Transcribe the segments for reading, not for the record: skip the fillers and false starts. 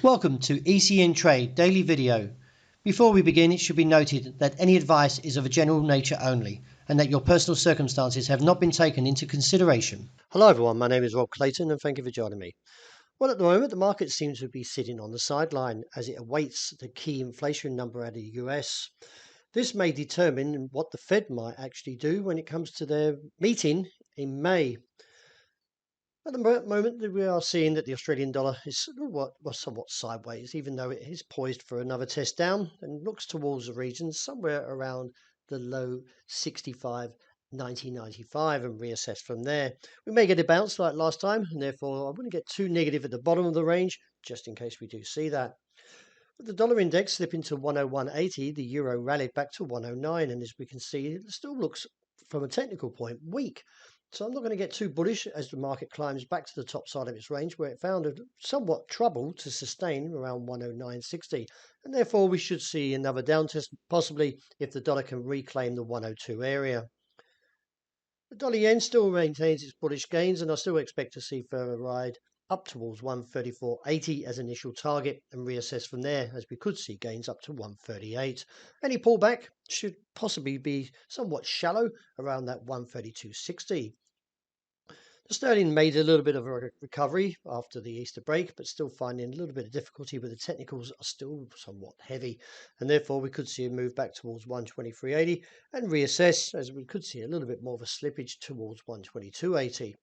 Welcome to ECNTRADE daily video. Before we begin, it should be noted that any advice is of a general nature only and that your personal circumstances have not been taken into consideration. Hello everyone, my name is Rob Clayton and thank you for joining me. Well, at the moment the market seems to be sitting on the sideline as it awaits the key inflation number out of the US. This may determine what the Fed might actually do when it comes to their meeting in May. At the moment we are seeing that the Australian dollar is somewhat sideways, even though it is poised for another test down and looks towards the region somewhere around the low 65.90.95 and reassess from there. We may get a bounce like last time, and therefore I wouldn't get too negative at the bottom of the range, just in case we do see that. With the dollar index slipping to 101.80, the euro rallied back to 109, and as we can see, it still looks, from a technical point, weak. So I'm not going to get too bullish as the market climbs back to the top side of its range, where it found somewhat trouble to sustain around 109.60, and therefore we should see another down test, possibly if the dollar can reclaim the 102 area. The dollar yen still maintains its bullish gains, and I still expect to see further ride up towards 134.80 as initial target and reassess from there, as we could see gains up to 138. Any pullback should possibly be somewhat shallow around that 132.60. The sterling made a little bit of a recovery after the Easter break, but still finding a little bit of difficulty with the technicals are still somewhat heavy, and therefore we could see a move back towards 123.80 and reassess, as we could see a little bit more of a slippage towards 122.80.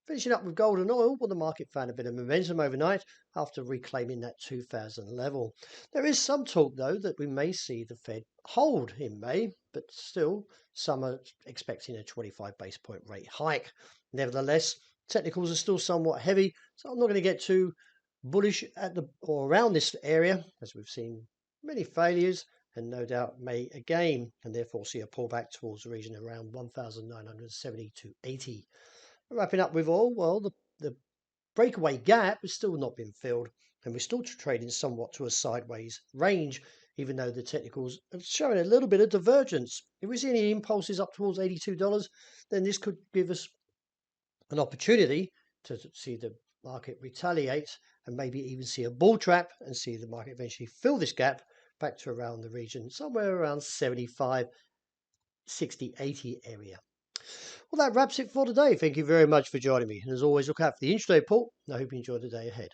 Finishing up with gold and oil, well, the market found a bit of momentum overnight after reclaiming that 2000 level. There is some talk, though, that we may see the Fed hold in May, but still some are expecting a 25 base point rate hike. Nevertheless, technicals are still somewhat heavy, so I'm not going to get too bullish at the or around this area, as we've seen many failures and no doubt may again, and therefore see a pullback towards the region around 1970 to 80. Wrapping up with oil, well, the breakaway gap has still not been filled, and we're still trading somewhat to a sideways range, even though the technicals are showing a little bit of divergence. If we see any impulses up towards $82, then this could give us an opportunity to see the market retaliate and maybe even see a bull trap and see the market eventually fill this gap back to around the region, somewhere around 75, 60, 80 area. Well, that wraps it for today. Thank you very much for joining me. And as always, look out for the intraday report. I hope you enjoy the day ahead.